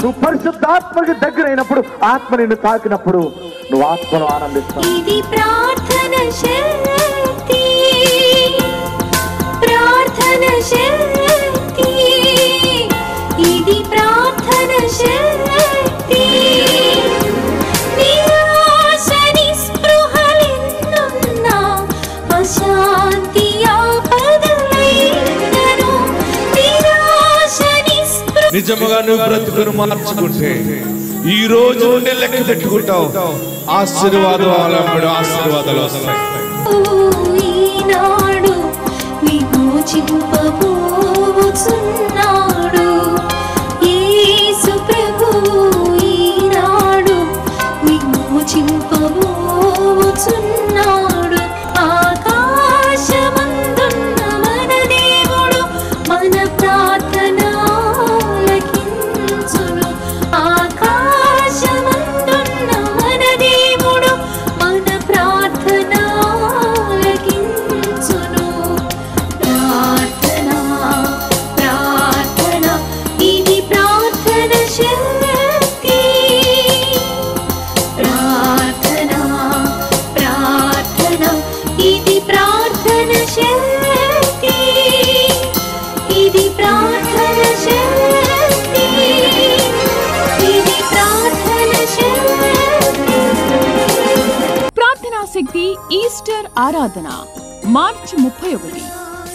నువ్వు పరిశుద్ధాత్మకి దగ్గరైనప్పుడు, ఆత్మ నిన్ను తాకినప్పుడు నువ్వు ఆత్మను ఆనందిస్తావు. ఇది ప్రార్థన శక్తి, ప్రార్థన శక్తి, ఇది ప్రార్థన శక్తి. నిరాశ నిస్పృహలెన్నున్నా, అశాంతి ఆపదలైనను, నిరాశ నిస్పృహ. నిజముగా నువ్వు బ్రతుకును మార్చుకుంటే ఈ రోజు నుండి లెక్క పెట్టుకుంటావు. ఆశీర్వాదం ఆశీర్వాదాలు వస్తాయి. ఈనాడు విమోచింపబోచున్నాడు యేసు ప్రభువు, ఈనాడు విమోచింపబోచున్నాడు. ఆకాశమందున్న మన దేవుడు మన ప్రార్థన ఆలకించును. ఆకాశమందున్న మన దేవుడు మన ప్రార్థన ఆలకించును. ప్రార్థన, ప్రార్థన, ఇది ప్రార్థన శక్తి. ప్రార్థన, ప్రార్థన, ఇది ప్రార్థన శక్తి. ఇది ప్రార్థన శక్తి, ఇది ప్రార్థన శక్తి. ప్రార్థనా శక్తి ఈస్టర్ ఆరాధన మార్చి 31.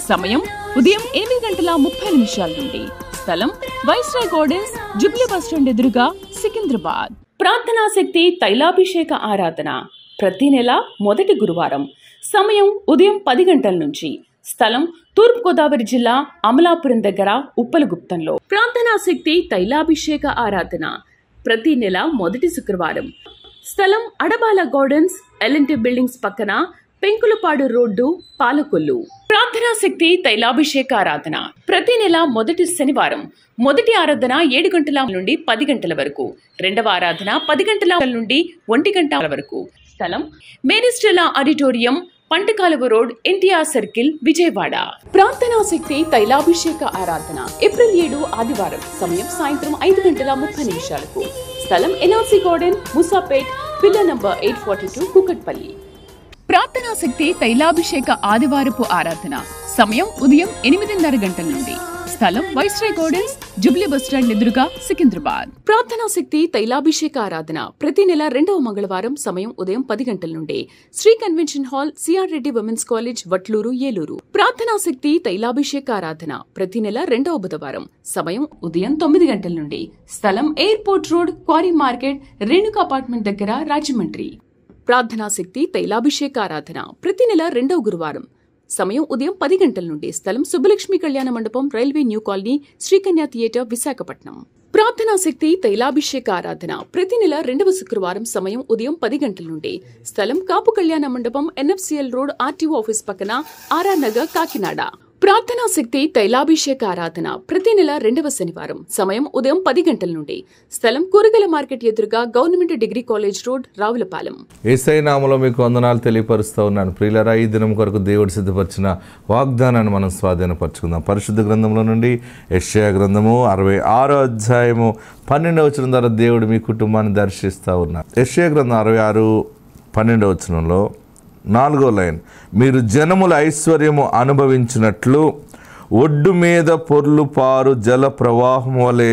సమయం ఉదయం 8:30 నుండి. స్థలం వైస్రాయ్ గార్డెన్స్, జుబ్లీ బస్టాండ్ ఎదురుగా, సికింద్రాబాద్. ప్రార్థనా శక్తి తైలాభిషేక ఆరాధన ప్రతి నెల మొదటి గురువారం. సమయం ఉదయం 10 గంటల నుంచి. స్థలం తూర్పుగోదావరి జిల్లా, అమలాపురం దగ్గర, ఉప్పలగుప్తంలో. ప్రార్థనా శక్తి తైలాభిషేక ఆరాధన ప్రతి నెల మొదటి శుక్రవారం. స్థలం అడబాల గార్డెన్స్, ఎల్ఎన్టీ బిల్డింగ్స్ పక్కన, పెంకులపాడు రోడ్డు, పాలకొల్లు. ప్రార్థనా శక్తి తైలాభిషేక ఆరాధన ప్రతి నెల మొదటి శనివారం. మొదటి ఆరాధన 7 గంటల నుండి 10 గంటల వరకు. రెండవ ఆరాధన 10 గంటల నుండి 1 గంట వరకు. స్థలం Maris Stella auditorium, పంటకాలువ road, NTR circle, Vijayawada. ప్రార్థనా శక్తి తైలాభిషేక ఆరాధన ఏప్రిల్ 7 ఆదివారం. సమయం సాయంత్రం 5:30 స్థలం NRC garden, Moosapet, pillar number 842, Kukatpally. ప్రార్థనా శక్తి తైలాభిషేక ఆదివారపు ఆరాధన సమయం ఉదయం 8:30 గంటల నుండి. స్థలం వైస్రాయ్ గార్డెన్స్, జుబ్లీ బస్టాండ్ ఎదురుగా, సికింద్రాబాద్. ప్రార్థనా శక్తి తైలాభిషేక ఆరాధన ప్రతి నెల 2వ మంగళవారం. సమయం ఉదయం 10 గంటల నుండి. Sri convention hall, CR Reddy women's college, Vatluru, Eluru. ప్రార్థనా శక్తి తైలాభిషేక ఆరాధన ప్రతి నెల 2వ బుధవారం. సమయం ఉదయం 9 గంటల నుండి. స్థలం airport road, quarry market, Renuka apartment దగ్గర, రాజమండ్రి. ప్రార్థనా శక్తి తైలాభిషేక ఆరాధన ప్రతి నెల 2వ గురువారం. సమయం ఉదయం 10 గంటల నుండి. స్థలం సుబ్బలక్ష్మి కళ్యాణ మండపం, railway new colony, Sri Kanya theatre, Visakhapatnam. ప్రార్థనా శక్తి తైలాభిషేక ఆరాధన ప్రతి నెల 2వ శుక్రవారం. సమయం ఉదయం 10 గంటల నుండి. స్థలం కాపు కళ్యాణ మండపం, ఎన్ఎఫ్సిఎల్ రోడ్, ఆర్టీఓ ఆఫీస్ పక్కన, ఆర్ఆర్ నగర్, కాకినాడ. ప్రార్థనా శక్తి తైలాభిషేక ఆరాధన ప్రతి నెల 2వ శనివారం. సమయం ఉదయం 10 గంటల నుండి. స్థలం కూరగాయల మార్కెట్ ఎదురుగా, government degree college road, Ravulapalem. Yesayya నామములో మీకు వందనాలు తెలియపరుస్తూ ఉన్నాను. ప్రియులారా, ఈ దినం కొరకు దేవుడు సిద్ధపరిచిన వాగ్దానాన్ని మనం స్వాధీనపరచుకుందాం. పరిశుద్ధ గ్రంథంలో నుండి యెషయా గ్రంథము 66వ అధ్యాయము 12వ వచనం ద్వారా దేవుడు మీ కుటుంబాన్ని దర్శిస్తూ ఉన్నారు. యెషయా గ్రంథం 66:12 వచనంలో 4వ లైన్, మీరు జనముల ఐశ్వర్యము అనుభవించినట్లు ఒడ్డు మీద పొర్లు పారు జల ప్రవాహం వలె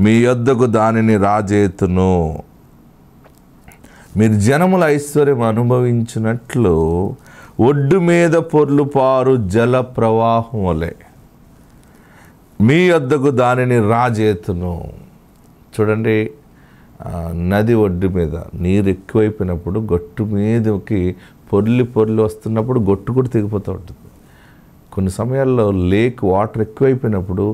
మీ యొద్దకు దానిని రాజేతును. మీరు జనముల ఐశ్వర్యం అనుభవించినట్లు ఒడ్డు మీద పొర్లు పారు జల ప్రవాహం వలె మీ యొద్దకు దానిని రాజేతును. చూడండి, నది ఒడ్డు మీద నీరు ఎక్కువైపోయినప్పుడు గొట్టు మీదకి పొర్లి వస్తున్నప్పుడు గొట్టు కూడా తెగిపోతూ ఉంటుంది. కొన్ని సమయాల్లో లేక్ వాటర్ ఎక్కువైపోయినప్పుడు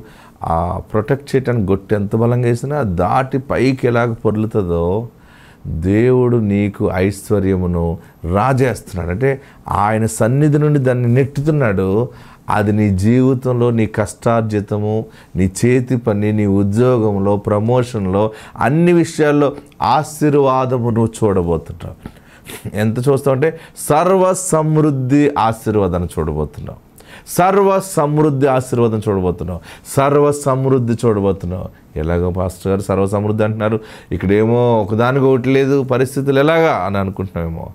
ఆ ప్రొటెక్ట్ చేయడానికి గొట్టు ఎంత బలంగా వేసినా దాటి పైకి ఎలాగ పొర్లుతుందో దేవుడు నీకు ఐశ్వర్యమును రాజేస్తున్నాడు. అంటే ఆయన సన్నిధి నుండి దాన్ని నెట్టుతున్నాడు. అది నీ జీవితంలో, నీ కష్టార్జితము, నీ చేతి పని, నీ ఉద్యోగంలో, ప్రమోషన్లో, అన్ని విషయాల్లో ఆశీర్వాదము నువ్వు చూడబోతున్నావు. ఎంత చూస్తావు అంటే సర్వ సమృద్ధి ఆశీర్వాదాన్ని చూడబోతున్నావు. సర్వ సమృద్ధి ఆశీర్వాదం చూడబోతున్నావు, సర్వ సమృద్ధి చూడబోతున్నావు. ఎలాగో పాస్టర్ గారు సర్వ సమృద్ధి అంటున్నారు, ఇక్కడేమో ఒకదానికి ఒకటి లేదు, పరిస్థితులు ఎలాగా అని అనుకుంటున్నావేమో.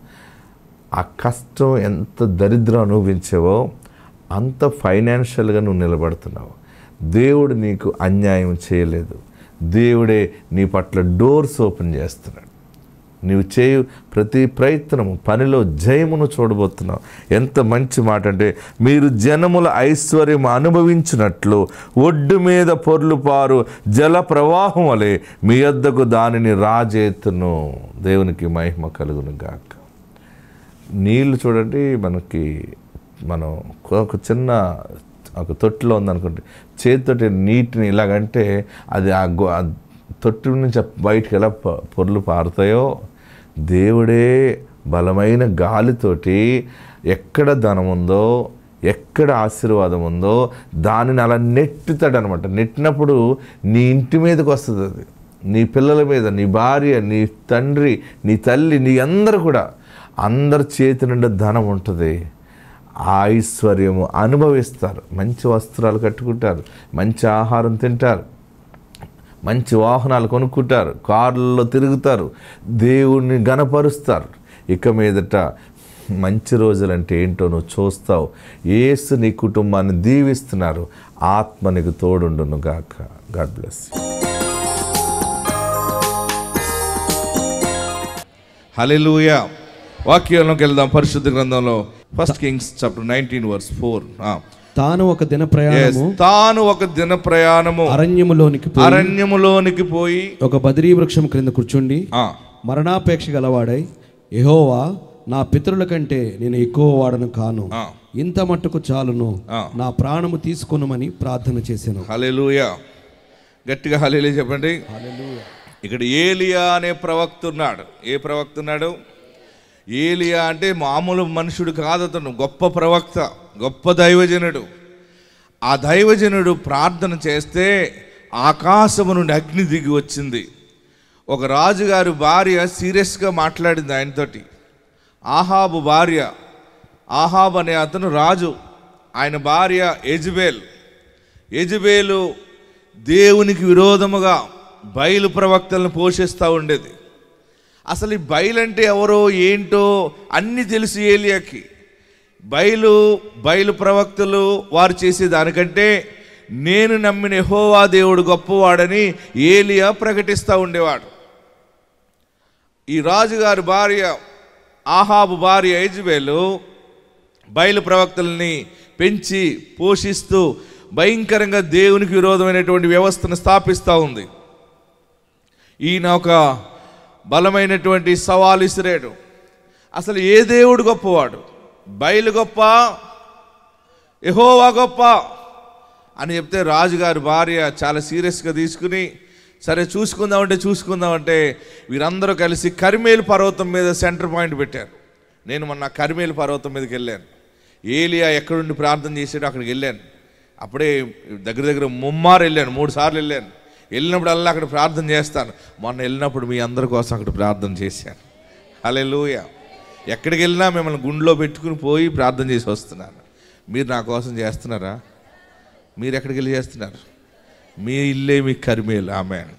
ఆ కష్టం ఎంత దరిద్రం అనుభవించావో అంత ఫైనాన్షియల్గా నువ్వు నిలబడుతున్నావు. దేవుడు నీకు అన్యాయం చేయలేదు, దేవుడే నీ పట్ల డోర్స్ ఓపెన్ చేస్తున్నాడు. నీవు చేయు ప్రతి ప్రయత్నము పనిలో జయమును చూడబోతున్నావు. ఎంత మంచి మాట అంటే, మీరు జనముల ఐశ్వర్యం అనుభవించినట్లు ఒడ్డు మీద పొర్లు పారు జల ప్రవాహం వలె మీ యొద్దకు దానిని రాజేతును. దేవునికి మహిమ కలుగును గాక. నీళ్ళు చూడండి, మనం ఒక చిన్న ఒక తొట్టిలో ఉందనుకోండి, చేతితోటి నీటిని ఇలాగంటే అది ఆ తొట్టి నుంచి బయటికి ఎలా పొర్లు పారుతాయో, దేవుడే బలమైన గాలితోటి ఎక్కడ ధనం ఉందో, ఎక్కడ ఆశీర్వాదం ఉందో దానిని అలా నెట్టుతాడనమాట. నెట్టినప్పుడు నీ ఇంటి మీదకి వస్తుంది, అది నీ పిల్లల మీద, నీ భార్య, నీ తండ్రి, నీ తల్లి, నీ అందరూ కూడా, అందరి చేతి నిండా ధనం ఉంటుంది. ఆ ఐశ్వర్యము అనుభవిస్తారు, మంచి వస్త్రాలు కట్టుకుంటారు, మంచి ఆహారం తింటారు, మంచి వాహనాలు కొనుక్కుంటారు, కార్లలో తిరుగుతారు, దేవుణ్ణి గణపరుస్తారు. ఇక మీదట మంచి రోజులంటే ఏంటో నువ్వు చూస్తావు. యేసు నీ కుటుంబాన్ని దీవిస్తున్నారు. ఆత్మ నీకు తోడుండును గాక. God bless. హల్లెలూయా. వాక్యంలోకి వెళ్దాం. పరిశుద్ధ గ్రంథంలో 1 Kings chapter 19 verse 4. తాను ఒక దిన ప్రయాణము అరణ్యములోనికి పోయి ఒక బద్రీ వృక్షం క్రింద కూర్చుండి మరణాపేక్ష గలవాడై, యెహోవా, నా పితరుల కంటే నేను ఎక్కువ వాడను కాను, ఇంత మట్టుకు చాలును, నా ప్రాణము తీసుకొనుమని ప్రార్థన చేశాను. హల్లెలూయా. గట్టిగా హల్లెలూయా చెప్పండి. ఇక్కడ ఏలియా అనే ప్రవక్త ఉన్నాడు. ఏ ప్రవక్త ఉన్నాడు? ఏలియా అంటే మామూలు మనుషుడు కాదు, అతను గొప్ప ప్రవక్త, గొప్ప దైవజనుడు. ఆ దైవజనుడు ప్రార్థన చేస్తే ఆకాశము నుండి అగ్ని దిగి వచ్చింది. ఒక రాజుగారి భార్య సీరియస్గా మాట్లాడింది ఆయనతోటి. ఆహాబు భార్య, ఆహాబ్ అనే అతను రాజు, ఆయన భార్య యెజబేలు దేవునికి విరోధముగా బయలు ప్రవక్తలను పోషిస్తూ ఉండేది. అసలు ఈ బయలు అంటే ఎవరో ఏంటో అన్నీ తెలుసు ఏలియాకి. బయలు ప్రవక్తలు వారు చేసే దానికంటే నేను నమ్మిన యెహోవా దేవుడు గొప్పవాడని ఏలియా ప్రకటిస్తూ ఉండేవాడు. ఈ రాజుగారి భార్య, ఆహాబు భార్య యెజబేలు బయలు ప్రవక్తల్ని పెంచి పోషిస్తూ భయంకరంగా దేవునికి విరోధమైనటువంటి వ్యవస్థను స్థాపిస్తూ ఉంది. ఈయన ఒక బలమైనటువంటి సవాలు ఇసిరాడు. అసలు ఏ దేవుడు గొప్పవాడు? బయలు గొప్ప, యెహోవా గొప్ప అని చెప్తే రాజుగారి భార్య చాలా సీరియస్గా తీసుకుని, సరే చూసుకుందామంటే వీరందరూ కలిసి కర్మేలు పర్వతం మీద సెంటర్ పాయింట్ పెట్టారు. నేను మొన్న కర్మేలు పర్వతం మీదకి వెళ్ళాను. ఏలియా ఎక్కడుండి ప్రార్థన చేసాడో అక్కడికి వెళ్ళాను. అప్పుడే దగ్గర 3 సార్లు వెళ్ళాను. వెళ్ళినప్పుడల్లా అక్కడ ప్రార్థన చేస్తాను. మొన్న వెళ్ళినప్పుడు మీ అందరి కోసం అక్కడ ప్రార్థన చేశాను. హల్లెలూయా. ఎక్కడికి వెళ్ళినా మిమ్మల్ని గుండెలో పెట్టుకుని పోయి ప్రార్థన చేసి వస్తున్నాను. మీరు నా కోసం చేస్తున్నారా? మీరు ఎక్కడికి వెళ్ళి చేస్తున్నారు? మీ ఇల్లే మీ కర్మేలు. ఆమేన్.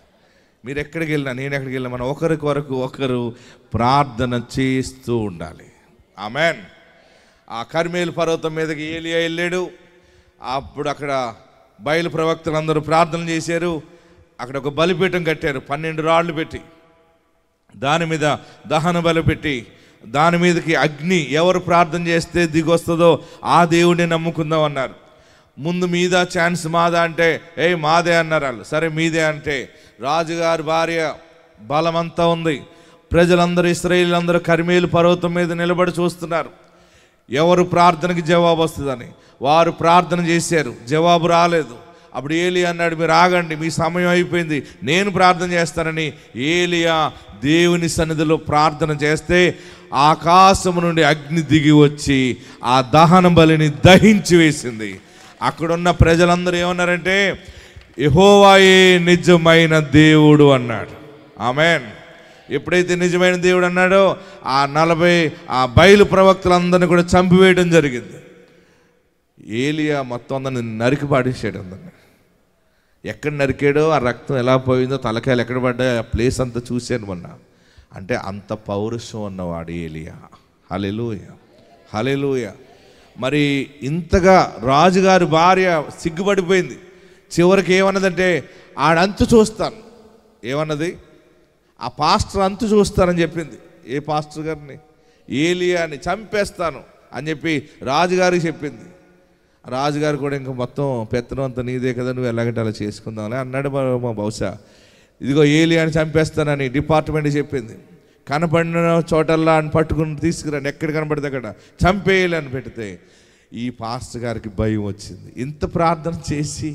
మీరు ఎక్కడికి వెళ్ళినా, నేను ఎక్కడికి వెళ్ళినా, మనం ఒకరి కొరకు ఒకరు ప్రార్థన చేస్తూ ఉండాలి. ఆమేన్. ఆ కర్మేలు పర్వతం మీదకి ఏలియా వెళ్ళాడు. అప్పుడు అక్కడ బయలు ప్రవక్తలు అందరూ ప్రార్థన చేశారు. అక్కడ ఒక బలిపీఠం కట్టారు, 12 రాళ్ళు పెట్టి, దాని మీద దహన బలి పెట్టి, దాని మీదకి అగ్ని ఎవరు ప్రార్థన చేస్తే దిగొస్తుందో ఆ దేవుడిని నమ్ముకుందాం అన్నారు. ముందు మీద ఛాన్స్ మాదా అంటే మాదే అన్నారు వాళ్ళు. సరే మీదే అంటే రాజుగారి భార్య బలమంతా ఉంది. ప్రజలందరూ, ఇశ్రాయేలీలందరూ కర్మేలు పర్వతం మీద నిలబడి చూస్తున్నారు ఎవరు ప్రార్థనకి జవాబు వస్తుందని. వారు ప్రార్థన చేశారు, జవాబు రాలేదు. అప్పుడు ఏలియా అన్నాడు, మీరు ఆగండి, మీ సమయం అయిపోయింది, నేను ప్రార్థన చేస్తానని ఏలియా దేవుని సన్నిధిలో ప్రార్థన చేస్తే ఆకాశము నుండి అగ్ని దిగి వచ్చి ఆ దహన బలిని దహించి వేసింది. అక్కడున్న ప్రజలందరూ ఏమన్నారంటే, యెహోవాయే నిజమైన దేవుడు అన్నాడు. ఆమేన్. ఎప్పుడైతే నిజమైన దేవుడు అన్నాడో ఆ 40 బయలు ప్రవక్తలందరినీ కూడా చంపివేయడం జరిగింది. ఏలియా మొత్తం అందరిని నరికి పాడేసాడు. అందరిని ఎక్కడ నరికాడో, ఆ రక్తం ఎలా పోయిందో, తలకాయలు ఎక్కడ పడ్డాయో ఆ ప్లేస్ అంతా చూశాను మొన్న. అంటే అంత పౌరుషం ఉన్నవాడు ఏలియా. హల్లెలూయా, హల్లెలూయా. మరి ఇంతగా రాజుగారి భార్య సిగ్గుపడిపోయింది. చివరికి ఏమన్నదంటే, ఆడంతు చూస్తాను. ఏమన్నది? ఆ పాస్టర్ అంతు చూస్తానని చెప్పింది. ఏ పాస్టర్ గారిని? ఏలియాని చంపేస్తాను అని చెప్పి రాజుగారికి చెప్పింది. రాజుగారు కూడా ఇంకా మొత్తం పెత్తనం అంతా నీదే కదా, నువ్వు ఎలాగంటే అలా చేసుకుందామని అన్నాడు. బహుశా ఇదిగో ఏలియాని చంపేస్తానని డిపార్ట్మెంట్ చెప్పింది. కనపడిన చోటల్లా అని పట్టుకుని తీసుకురండి, ఎక్కడ కనపడితే అక్కడ చంపేయాలని పెడితే ఈ పాస్టర్ గారికి భయం వచ్చింది. ఇంత ప్రార్థన చేసి,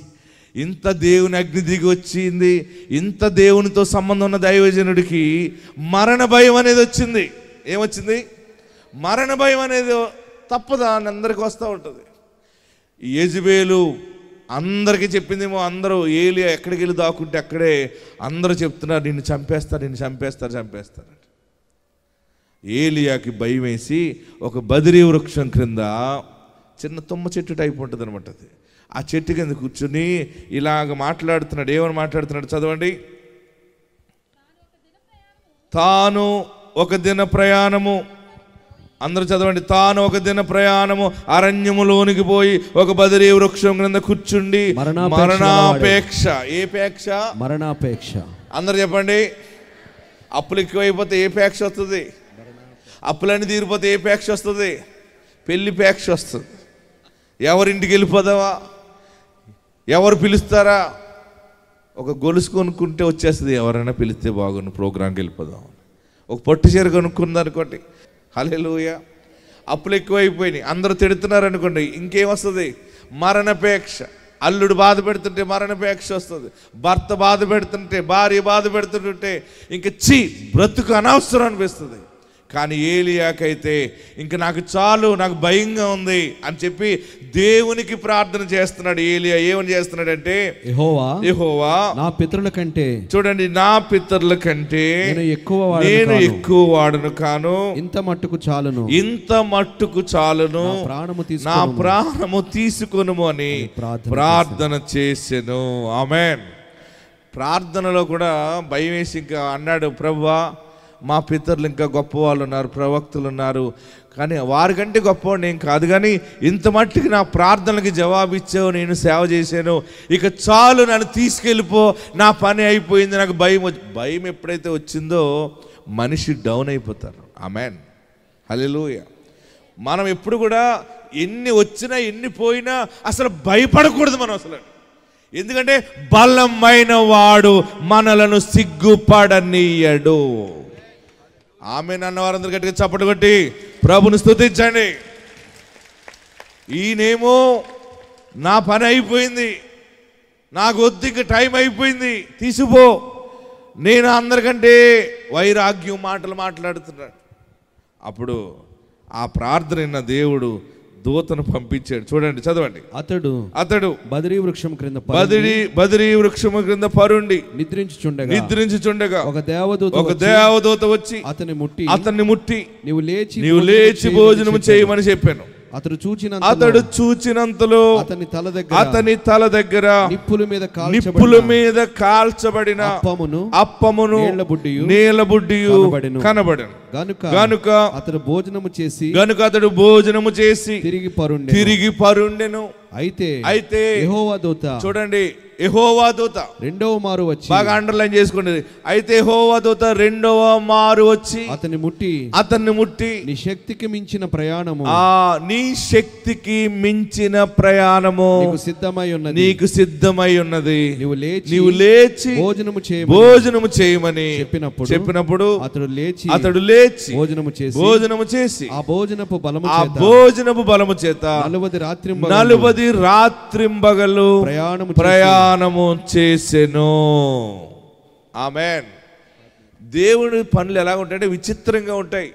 ఇంత దేవుని అగ్ని దిగి వచ్చింది, ఇంత దేవునితో సంబంధం ఉన్న దైవజనుడికి మరణ భయం అనేది వచ్చింది. ఏమొచ్చింది? మరణ భయం అనేది తప్పదా అని అందరికీ వస్తూ ఉంటుంది. యెజబెలు అందరికీ చెప్పిందేమో, అందరూ ఏలియా ఎక్కడికి వెళ్ళి దాక్కుంటే అక్కడే అందరూ చెప్తున్నారు, నిన్ను చంపేస్తారు, నిన్ను చంపేస్తారు, చంపేస్తారంట. ఏలియాకి భయం వేసి ఒక బదిరీ వృక్షం క్రింద, చిన్న తుమ్మ చెట్టు టైప్ ఉంటుంది అనమాట అది, ఆ చెట్టు కింద కూర్చుని ఇలాగ మాట్లాడుతున్నాడు. ఏమని మాట్లాడుతున్నాడు? చదవండి. తాను ఒక దిన ప్రయాణము, అందరూ చదవండి. తాను ఒక దిన ప్రయాణము అరణ్యములోనికి పోయి ఒక బదిరీ వృక్షం క్రింద కూర్చుండి మరణాపేక్ష. ఏ పేక్ష? మరణాపేక్ష. అందరు చెప్పండి. అప్పులు ఎక్కువైపోతే ఏ పేక్ష వస్తుంది? అప్పులన్నీ తీరిపోతే ఏ పేక్ష వస్తుంది? పెళ్లి పేక్ష వస్తుంది. ఎవరింటికి వెళ్ళిపోదావా? ఎవరు పిలుస్తారా? ఒక గొలుసు కొనుక్కుంటే వచ్చేస్తుంది, ఎవరైనా పిలిస్తే బాగుండు, ప్రోగ్రాంకి వెళ్ళిపోదాం. ఒక పొట్టు చీర కొనుక్కుందనుకోండి, హల్లెలూయా. అప్పులు ఎక్కువైపోయినాయి, అందరూ తిడుతున్నారు అనుకోండి, ఇంకేమొస్తుంది? మరణపేక్ష. అల్లుడు బాధ పెడుతుంటే మరణపేక్ష వస్తుంది. భర్త బాధ పెడుతుంటే, భార్య బాధ పెడుతుంటే ఇంక బ్రతుకు అనవసరం అనిపిస్తుంది. కానీ ఏలియాకైతే ఇంక నాకు చాలు, నాకు భయంగా ఉంది అని చెప్పి దేవునికి ప్రార్థన చేస్తున్నాడు. ఏలియా ఏమని చేస్తున్నాడంటే, యెహోవా నా పితరుల కంటే, చూడండి, నా పితరుల కంటే నేను ఎక్కువ వాడును కాను, ఇంత మట్టుకు చాలును, ఇంత మట్టుకు చాలును, నా ప్రాణము తీసుకొనుము అని ప్రార్థన చేసెను. ఆమేన్. ప్రార్థనలో కూడా భయం వేసి ఇంకా అన్నాడు, ప్రభువా మా పితరులు ఇంకా గొప్పవాళ్ళు ఉన్నారు, ప్రవక్తలు ఉన్నారు, కానీ వారికంటే గొప్పవాడు నేను కాదు, కానీ ఇంత మట్టుకు నా ప్రార్థనలకి జవాబు ఇచ్చావు, నేను సేవ చేశాను, ఇక చాలు, నన్ను తీసుకెళ్ళిపో, నా పని అయిపోయింది, నాకు భయం ఎప్పుడైతే వచ్చిందో మనిషి డౌన్ అయిపోతారు. ఆమేన్, హల్లెలూయా. మనం ఎప్పుడు కూడా ఎన్ని వచ్చినా ఎన్ని పోయినా అసలు భయపడకూడదు మనం అసలు. ఎందుకంటే బలమైన వాడు మనలను సిగ్గుపడనీయడు. ఆమేన్ అన్న వారందరూ గట్టిగా చప్పట్లు కొట్టి ప్రభుని స్తుతించండి. ఈయనేమో నా పని అయిపోయింది, నాకు వద్దు, ఇక టైం అయిపోయింది, తీసిపో, నేను అందరికంటే వైరాగ్యం మాటలు మాట్లాడుతున్నాడు. అప్పుడు ఆ ప్రార్థన విన్న దేవుడు దూతను పంపించాడు. చూడండి, చదవండి. అతడు బదిరీ వృక్షం క్రింద పరుండి నిద్రించుచుండగా ఒక దేవదూత వచ్చి అతన్ని ముట్టి నీవు లేచి భోజనము చేయమని చెప్పాను. అతడు చూచినంతలో అతని తల దగ్గర నిప్పుల మీద కాల్చబడిన అప్పమును నీలబుడ్డియు కనబడెను. గనుక అతడు భోజనము చేసి తిరిగి పరుండెను. అయితే యెహోవా దూత, చూడండి, యెహోవా దూత రెండవ మారు వచ్చి, బాగా అండర్లైన్ చేసుకోండి, అయితే యెహోవా దూత రెండవ మారు వచ్చి అతన్ని ముట్టి నీ శక్తికి మించిన ప్రయాణము, నీ శక్తికి మించిన ప్రయాణము నీకు సిద్ధమై ఉన్నది, నీవు లేచి భోజనము చేయమని చెప్పినప్పుడు అతడు లేచి భోజనము చేసి ఆ భోజనపు బలము చేత 40 రాత్రింబగలు ప్రయాణము చేసెను. ఆమేన్. దేవుడి పనులు ఎలా ఉంటాయంటే విచిత్రంగా ఉంటాయి.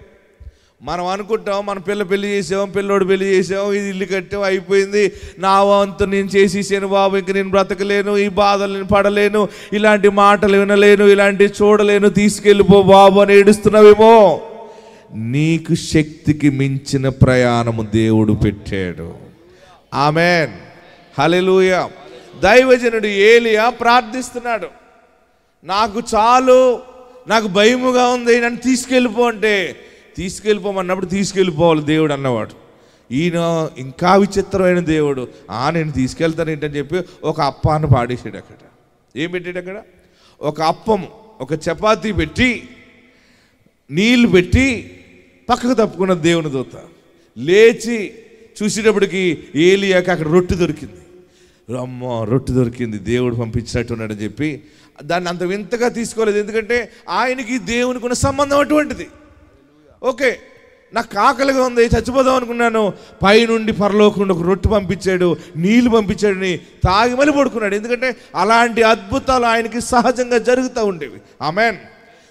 మనం అనుకుంటాం, మన పెళ్లి చేసాం, పిల్లోడు పెళ్లి చేసాం, ఇది ఇల్లు కట్టాం, అయిపోయింది, నా వంతు నేను చేసేసాను బాబు, ఇంక నేను బ్రతకలేను, ఈ బాధలు నేను పడలేను, ఇలాంటి మాటలు వినలేను, ఇలాంటి చూడలేను, తీసుకెళ్ళిపో బాబు అని ఏడుస్తున్నావేమో. నీకు శక్తికి మించిన ప్రయాణము దేవుడు పెట్టాడు. ఆమెన్, హల్లెలూయా. దైవజనుడు ఏలియా ప్రార్థిస్తున్నాడు, నాకు చాలు, నాకు భయముగా ఉంది, నన్ను తీసుకెళ్ళిపో అంటే తీసుకెళ్ళిపోమన్నప్పుడు తీసుకెళ్ళిపోవాలి దేవుడు అన్నవాడు. ఈయన ఇంకా విచిత్రమైన దేవుడు, నేను తీసుకెళ్తాను ఏంటని చెప్పి ఒక అప్పాన్ని పాడేసాడు. అక్కడ ఏం పెట్టాడు? అక్కడ ఒక అప్పం, ఒక చపాతీ పెట్టి నీళ్ళు పెట్టి పక్కకు తప్పుకున్న దేవుని దూత లేచి చూసేటప్పటికి ఏలియాకి అక్కడ రొట్టె దొరికింది. అమ్మో, రొట్టె దొరికింది, దేవుడు పంపించినట్టున్నాడని చెప్పి దాన్ని అంత వింతగా తీసుకోలేదు. ఎందుకంటే ఆయనకి దేవునికి ఉన్న సంబంధం అటువంటిది. ఓకే, నాకు ఆకలిగా ఉంది, చచ్చిపోదాం అనుకున్నాను, పైనుండి పరలోకుండా ఒక రొట్టె పంపించాడు, నీళ్లు పంపించాడని తాగి మళ్ళీ పడుకున్నాడు. ఎందుకంటే అలాంటి అద్భుతాలు ఆయనకి సహజంగా జరుగుతూ ఉండేవి. ఆమెన్.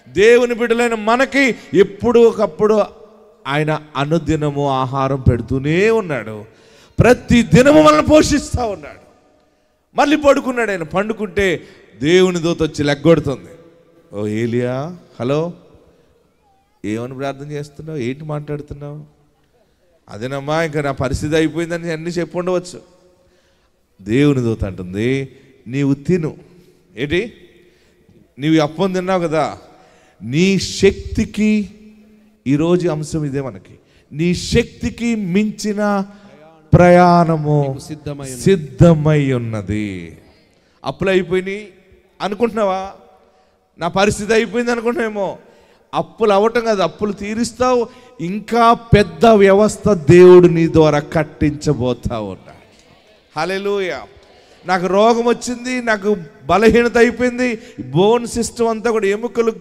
దేవుని బిడ్డలైన మనకి ఎప్పుడు ఒకప్పుడు ఆయన అనుదినము ఆహారం పెడుతూనే ఉన్నాడు, ప్రతి దినము మనల్ని పోషిస్తూ ఉన్నాడు. మళ్ళీ పడుకున్నాడు. ఆయన పండుకుంటే దేవుని దూత వచ్చి లెగ్గొడుతుంది. ఓ ఏలియా, హలో, ఏమని ప్రార్థన చేస్తున్నావు, ఏంటి మాట్లాడుతున్నావు? అదేనమ్మా, ఇంకా నా పరిస్థితి అయిపోయిందని అన్నీ చెప్పి ఉండవచ్చు. దేవుని దూత అంటుంది, నీవు తిను. ఏంటి? నీవు అప్పం తిన్నావు కదా, నీ శక్తికి, ఈరోజు అంశం ఇదే మనకి, నీ శక్తికి మించిన ప్రయాణము సిద్ధమై ఉన్నది. అప్పులు అయిపోయినాయి అనుకుంటున్నావా? నా పరిస్థితి అయిపోయింది అనుకుంటున్నావేమో. అప్పులు అవ్వటం కాదు, అప్పులు తీరుస్తావు. ఇంకా పెద్ద వ్యవస్థ దేవుడు నీ ద్వారా కట్టించబోతా ఉన్నాడు. హల్లెలూయా. నాకు రోగం వచ్చింది, నాకు బలహీనత అయిపోయింది, బోన్ సిస్టమ్ అంతా కూడా ఎముకలు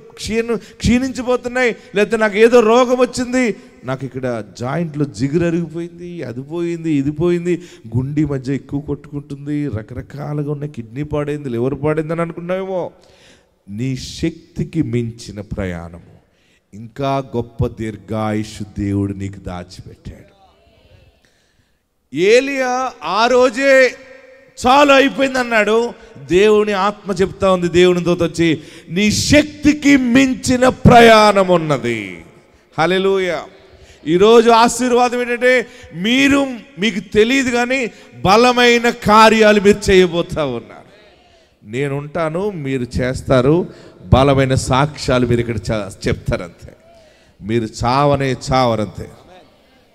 క్షీణించిపోతున్నాయి, లేకపోతే నాకు ఏదో రోగం వచ్చింది, నాకు ఇక్కడ జాయింట్లో జిగురు అరిగిపోయింది, అది పోయింది, ఇది పోయింది, గుండె మధ్య ఎక్కువ కొట్టుకుంటుంది, రకరకాలుగా ఉన్న కిడ్నీ పాడైంది, లివర్ పాడైంది అని అనుకున్నావేమో. నీ శక్తికి మించిన ప్రయాణము, ఇంకా గొప్ప దీర్ఘాయుష్ దేవుడు నీకు దాచిపెట్టాడు. ఏలియా ఆ రోజే చాలు అయిపోయింది అన్నాడు. దేవుని ఆత్మ చెప్తా ఉంది, దేవుని దూత వచ్చి, నీ శక్తికి మించిన ప్రయాణం ఉన్నది. హల్లెలూయా. ఈరోజు ఆశీర్వాదం ఏంటంటే, మీకు తెలియదు కానీ బలమైన కార్యాలు మీరు చేయబోతా ఉన్నారు. నేనుంటాను, మీరు చేస్తారు, బలమైన సాక్ష్యాలు మీరు ఇక్కడ చెప్తారంతే. మీరు చావరంతే.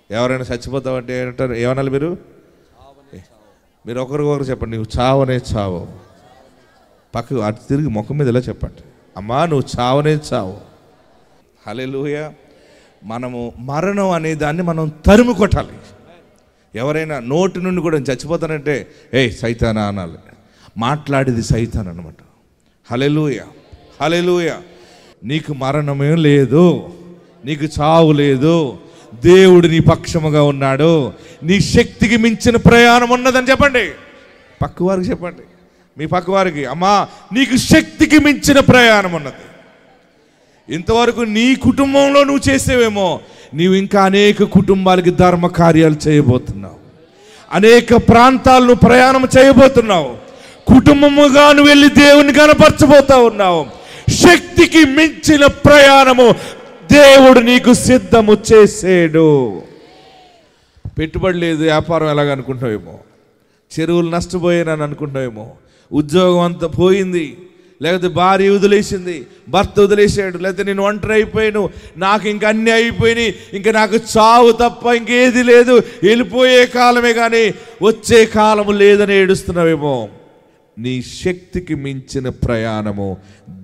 ఎవరైనా చచ్చిపోతావంటే ఏంటారు, ఏమనాలి? మీరు ఒకరికొకరు చెప్పండి, నువ్వు చావనే చావు. పక్కకు అటు తిరిగి ముఖం మీద ఇలా చెప్పండి, అమ్మా నువ్వు చావనే చావు. హల్లెలూయా. మనము మరణం అనే దాన్ని మనం తరుము కొట్టాలి. ఎవరైనా నోటి నుండి కూడా చచ్చిపోతానంటే సైతానా అనాలి. మాట్లాడేది సైతాన్ అనమాట. హల్లెలూయా, హల్లెలూయా. నీకు మరణమే లేదు, నీకు చావు లేదు, దేవుడు నీ పక్షముగా ఉన్నాడు, నీ శక్తికి మించిన ప్రయాణం ఉన్నదని చెప్పండి. పక్కవారికి చెప్పండి, మీ పక్కవారికి, అమ్మా నీకు శక్తికి మించిన ప్రయాణం ఉన్నది. ఇంతవరకు నీ కుటుంబంలో నువ్వు చేసేవేమో, నీవు ఇంకా అనేక కుటుంబాలకి ధర్మ కార్యాలు చేయబోతున్నావు, అనేక ప్రాంతాలను ప్రయాణం చేయబోతున్నావు, కుటుంబముగా నువ్వు వెళ్ళి దేవుని కనపరచబోతా ఉన్నావు. శక్తికి మించిన ప్రయాణము దేవుడు నీకు సిద్ధము చేసాడు. పెట్టుబడి లేదు, వ్యాపారం ఎలాగనుకుంటావేమో, చెరువులు నష్టపోయానని అనుకుంటావేమో, ఉద్యోగం అంతా పోయింది, లేకపోతే భార్య వదిలేసింది, భర్త వదిలేసాడు, లేకపోతే నేను ఒంటరి అయిపోయాను, నాకు ఇంక అన్నీ అయిపోయినాయి, ఇంకా నాకు చావు తప్ప ఇంకేది లేదు, వెళ్ళిపోయే కాలమే కానీ వచ్చే కాలము లేదని ఏడుస్తున్నావేమో. నీ శక్తికి మించిన ప్రయాణము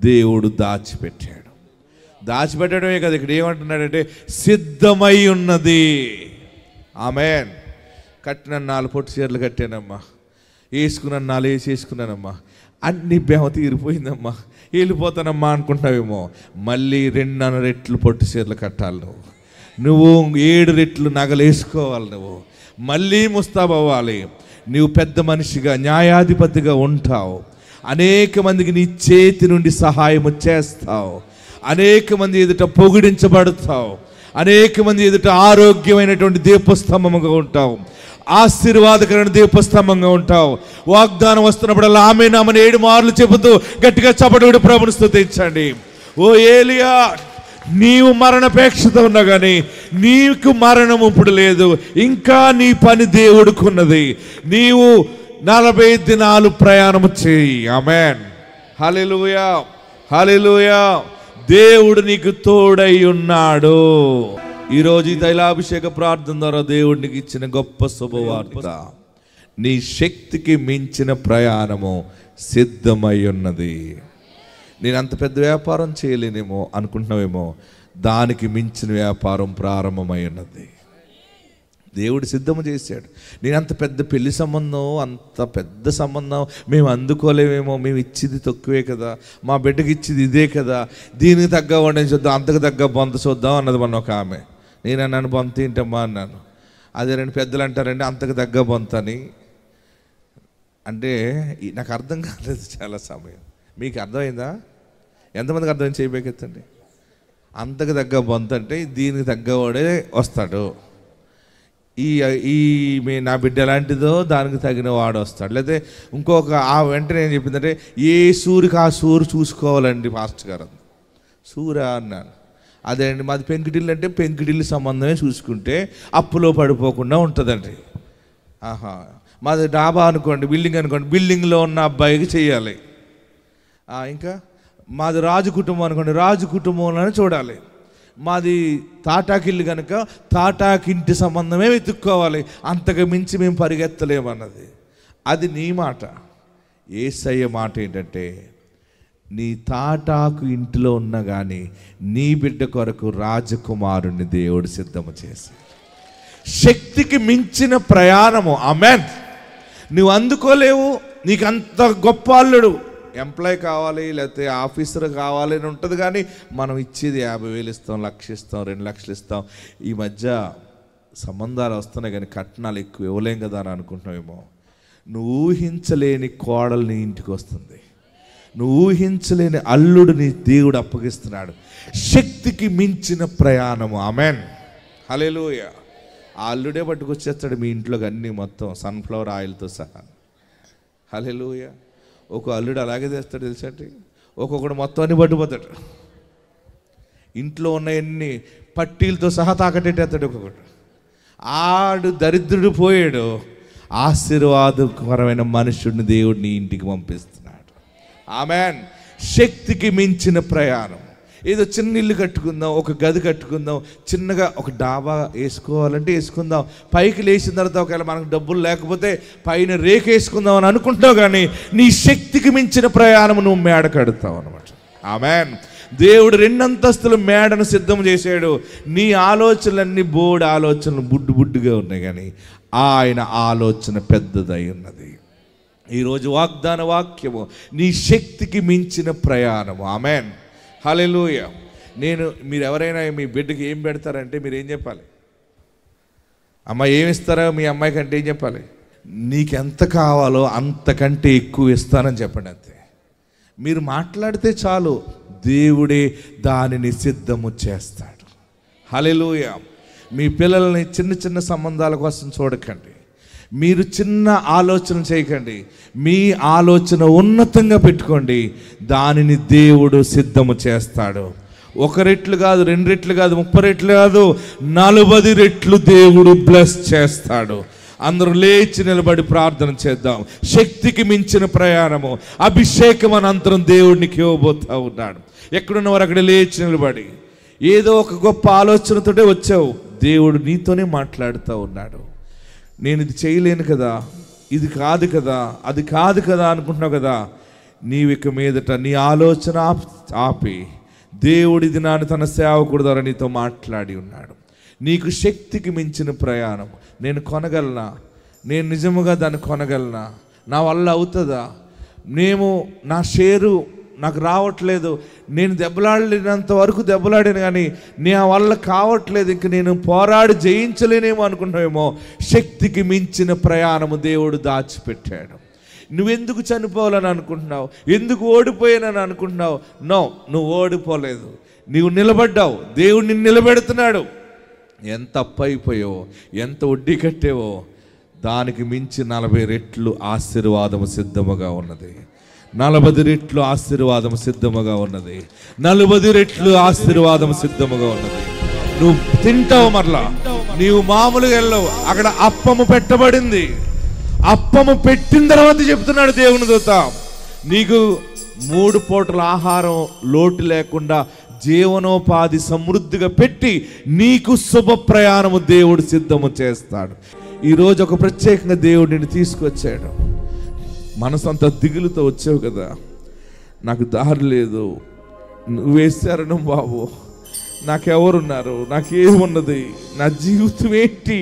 దేవుడు దాచిపెట్టాడు. దాచిపెట్టడమే కదా, ఇక్కడ ఏమంటున్నాడంటే సిద్ధమై ఉన్నది. ఆమేన్. కట్టిన 4 పొట్టు చీరలు కట్టానమ్మా, వేసుకున్న 4 వేసుకున్నానమ్మా, అన్ని బేమ తీరిపోయిందమ్మా, వెళ్ళిపోతానమ్మా అనుకుంటావేమో. మళ్ళీ 2 రెట్లు పొట్టు చీరలు కట్టాలి, నువ్వు 7 రెట్లు నగలు వేసుకోవాలి, నువ్వు మళ్ళీ ముస్తాబవ్వాలి. నువ్వు పెద్ద మనిషిగా న్యాయాధిపతిగా ఉంటావు, అనేక మందికి నీ చేతి నుండి సహాయము చేస్తావు, అనేక మంది ఎదుట పొగిడించబడతావు, అనేక మంది ఎదుట ఆరోగ్యమైనటువంటి దీపస్తంభముగా ఉంటావు, ఆశీర్వాదకరమైన దీపస్తంభంగా ఉంటావు. వాగ్దానం వస్తున్నప్పుడల్లా ఆమేన్ ఆమేన్ 7 మార్లు చెబుతూ గట్టిగా చప్పట్లు ప్రభువుని స్తుతించండి. ఓ ఏలియా, నీవు మరణాపేక్షతో ఉన్నా కానీ నీకు మరణం ఇప్పుడు లేదు. ఇంకా నీ పని దేవుడికున్నది. నీవు 40 దినాలు ప్రయాణం చేయి. ఆమేన్. హల్లెలూయా, హల్లెలూయా. దేవుడు నీకు తోడై ఉన్నాడు. ఈరోజు ఈ తైలాభిషేక ప్రార్థన ద్వారా దేవుడు నీకు ఇచ్చిన గొప్ప శుభవార్త, నీ శక్తికి మించిన ప్రయాణము సిద్ధమై ఉన్నది. నేను అంత పెద్ద వ్యాపారం చేయలేనేమో అనుకుంటున్నావేమో, దానికి మించిన వ్యాపారం ప్రారంభమై ఉన్నది. దేవుడు సిద్ధము చేశాడు. నేను అంత పెద్ద పెళ్లి సంబంధం, అంత పెద్ద సంబంధం మేము అందుకోలేమేమో, మేము ఇచ్చింది తక్కువే కదా, మా బిడ్డకి ఇచ్చింది ఇదే కదా, దీనికి తగ్గ వండని చూద్దాం, అంతకు తగ్గ బొంత చూద్దాం అన్నది మొన్న ఒక ఆమె. నేను అన్నాను, బొంత ఏంటమ్మా అన్నాను. అదే రెండు పెద్దలు అంటారండి అంతకు తగ్గ బొంత అని. అంటే నాకు అర్థం కాలేదు చాలా సమయం. మీకు అర్థమైందా? ఎంతమందికి అర్థం చేయబోకెత్తండి. అంతకు తగ్గ బొంత అంటే దీనికి తగ్గవాడే వస్తాడు. నా బిడ్డ ఎలాంటిదో దానికి తగిన వాడు వస్తాడు. లేకపోతే ఇంకొక వెంటనే ఏం చెప్పిందంటే, ఏ సూరికి ఆ సూరు చూసుకోవాలండి పాస్టర్ గారు. సూరా అన్నాను. అదే అండి, మాది పెంకుటిల్లు అంటే పెంకుటిల్లు సంబంధమే చూసుకుంటే అప్పులో పడిపోకుండా ఉంటుందండి. ఆహా, మాది డాబా అనుకోండి, బిల్డింగ్ అనుకోండి, బిల్డింగ్లో ఉన్న అబ్బాయికి చేయాలి. ఇంకా మాది రాజు కుటుంబం అనుకోండి, రాజు కుటుంబంలోనే చూడాలి. మాది తాటాకిల్లు కనుక తాటాకింటి సంబంధమే వెతుక్కోవాలి, అంతకు మించి మేము పరిగెత్తలేమన్నది. అది నీ మాట. యేసయ్య మాట ఏంటంటే, నీ తాటాకు ఇంటిలో ఉన్నా కానీ నీ బిడ్డ కొరకు రాజకుమారుని దేవుడు సిద్ధము చేసి శక్తికి మించిన ప్రయాణము. ఆమేన్. నువ్వు అందుకోలేవు. నీకు అంత గొప్ప అల్లుడు, ఎంప్లాయ్ కావాలి, లేకపోతే ఆఫీసర్ కావాలి అని ఉంటుంది. కానీ మనం ఇచ్చేది 50,000 ఇస్తాం, 1,00,000 ఇస్తాం, 2 లక్షలు ఇస్తాం. ఈ మధ్య సంబంధాలు వస్తున్నాయి కానీ కట్నాలు ఎక్కువ ఇవ్వలేం కదా అని అనుకుంటున్నావేమో. నువ్వు ఊహించలేని కోడలు నీ ఇంటికి వస్తుంది. నువ్వు ఊహించలేని అల్లుడు నీ దేవుడు అప్పగిస్తున్నాడు. శక్తికి మించిన ప్రయాణము. ఆమేన్. హల్లెలూయా. ఆ అల్లుడే పట్టుకొచ్చేస్తాడు మీ ఇంట్లోకి అన్నీ మొత్తం సన్ఫ్లవర్ ఆయిల్తో సహా. హల్లెలూయా. ఒక అల్లుడు అలాగే చేస్తాడు తెలుసండి. ఒక్కొక్కడు మొత్తం అన్ని పట్టుకుపోతాడు. ఇంట్లో ఉన్నవన్నీ పట్టీలతో సహా తాకట్టేస్తాడు ఒక్కొక్కడు. ఆడు దరిద్రుడు పోయాడు, ఆశీర్వాదకరమైన మనుషుడిని దేవుడు నీ ఇంటికి పంపిస్తున్నాడు. ఆమేన్. శక్తికి మించిన ప్రయాణం. ఏదో చిన్న ఇల్లు కట్టుకుందాం, ఒక గది కట్టుకుందాం, చిన్నగా ఒక డాబా వేసుకోవాలంటే వేసుకుందాం. పైకి లేచిన తర్వాత ఒకవేళ మనకు డబ్బులు లేకపోతే పైన రేక వేసుకుందాం అని అనుకుంటావు. కానీ నీ శక్తికి మించిన ప్రయాణం నువ్వు మేడ కడతావు అనమాట. ఆమేన్. దేవుడు 2 అంతస్తుల మేడను సిద్ధం చేశాడు. నీ ఆలోచనలన్నీ బోర్డు ఆలోచనలు బుడ్డుగా ఉన్నాయి, కానీ ఆయన ఆలోచన పెద్దదై ఉన్నది. ఈరోజు వాగ్దాన వాక్యము, నీ శక్తికి మించిన ప్రయాణము. ఆమేన్. హల్లెలూయా. మీరు ఎవరైనా మీ బిడ్డకి ఏం పెడతారంటే మీరు ఏం చెప్పాలి? అమ్మ ఏమిస్తారో మీ అమ్మాయికి అంటే ఏం చెప్పాలి? నీకెంత కావాలో అంతకంటే ఎక్కువ ఇస్తానని చెప్పండి. అంతే. మీరు మాట్లాడితే చాలు, దేవుడే దానిని సిద్ధము చేస్తాడు. హల్లెలూయా. మీ పిల్లల్ని చిన్న సంబంధాల కోసం చూడకండి. మీరు చిన్న ఆలోచన చేయకండి. మీ ఆలోచన ఉన్నతంగా పెట్టుకోండి. దానిని దేవుడు సిద్ధము చేస్తాడు. 1 రెట్లు కాదు, 2 రెట్లు కాదు, 30 రెట్లు కాదు, 40 రెట్లు దేవుడు బ్లెస్ చేస్తాడు. అందరూ లేచి నిలబడి ప్రార్థన చేద్దాం. శక్తికి మించిన ప్రయాణము, అభిషేకం అనంతరం దేవుడికి ఇవ్వబోతా ఉన్నాడు. ఎక్కడున్నవారు అక్కడ లేచి నిలబడి, ఏదో ఒక గొప్ప ఆలోచనతోటే వచ్చావు, దేవుడు నీతోనే మాట్లాడుతూ ఉన్నాడు. నేను ఇది చేయలేను కదా, ఇది కాదు కదా, అది కాదు కదా అనుకుంటున్నావు కదా. నీవు ఇక మీదట నీ ఆలోచన ఆపి దేవుడి దినాన్ని తన సేవకుడి ద్వారా నీతో మాట్లాడి ఉన్నాడు. నీకు శక్తికి మించిన ప్రయాణం. నేను కొనగలనా? నేను నిజముగా దాన్ని కొనగలనా? నా వల్ల అవుతుందా? నా షేరు నాకు రావట్లేదు, నేను దెబ్బలాడినంత వరకు దెబ్బలాడాను కానీ నా వల్ల కావట్లేదు, ఇంక నేను పోరాడి జయించలేనేమో అనుకుంటావేమో. శక్తికి మించిన ప్రయాణము దేవుడు దాచిపెట్టాడు. నువ్వెందుకు చనిపోవాలని అనుకుంటున్నావు? ఎందుకు ఓడిపోయానని అనుకుంటున్నావు? నో, నువ్వు ఓడిపోలేదు, నువ్వు నిలబడ్డావు. దేవుడు నిన్ను నిలబెడుతున్నాడు. ఎంత అప్పు అయిపోయావో, ఎంత వడ్డీ కట్టేవో, దానికి మించి 40 రెట్లు ఆశీర్వాదము సిద్ధముగా ఉన్నది. 40 రెట్లు ఆశీర్వాదం సిద్ధముగా ఉన్నది. 40 రెట్లు ఆశీర్వాదం సిద్ధముగా ఉన్నది. నువ్వు తింటావు, మరలా నీవు మామూలుగా వెళ్ళవు. అక్కడ అప్పము పెట్టబడింది. అప్పము పెట్టిన తర్వాత చెప్తున్నాడు దేవుని దూత, నీకు 3 పూటల ఆహారం లోటు లేకుండా జీవనోపాధి సమృద్ధిగా పెట్టి నీకు శుభ ప్రయాణము దేవుడు సిద్ధము చేస్తాడు. ఈరోజు ఒక ప్రత్యేకంగా దేవుడు నిన్ను తీసుకొచ్చాడు. మనసంతా దిగులుతో వచ్చావు కదా, నాకు దారి లేదు, నువ్వేశారను బాబు, నాకెవరున్నారు, నాకేమున్నది, నా జీవితం ఏంటి,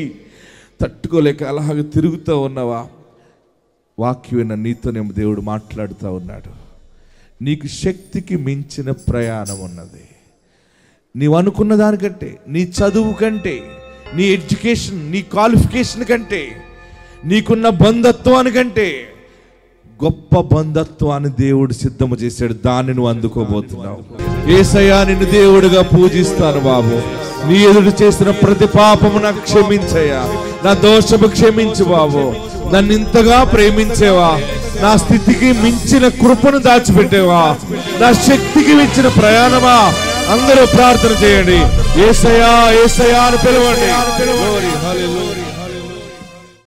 తట్టుకోలేక అలాగ తిరుగుతూ ఉన్నావా? వాక్యమైన నీతోనేమో దేవుడు మాట్లాడుతూ ఉన్నాడు. నీకు శక్తికి మించిన ప్రయాణం ఉన్నది. నీవు అనుకున్న దానికంటే, నీ చదువు కంటే, నీ ఎడ్యుకేషన్, నీ క్వాలిఫికేషన్ కంటే, నీకున్న బంధత్వానికంటే గొప్ప బంధత్వాన్ని దేవుడు సిద్ధము చేశాడు. దాన్ని నువ్వు అందుకోబోతున్నావు. యేసయ్యా, నిన్ను దేవుడిగా పూజిస్తాను బాబు. నీ ఎదురు చేసిన ప్రతి పాపము నాకు క్షమించయ్యా. నా దోషము క్షమించు బాబు. నన్ను ఇంతగా ప్రేమించేవా, నా స్థితికి మించిన కృపను దాచిపెట్టేవా, నా శక్తికి మించిన ప్రయాణమా. అందరూ ప్రార్థన చేయండి. యేసయ్యా యేసయ్యా అని పిలవండి.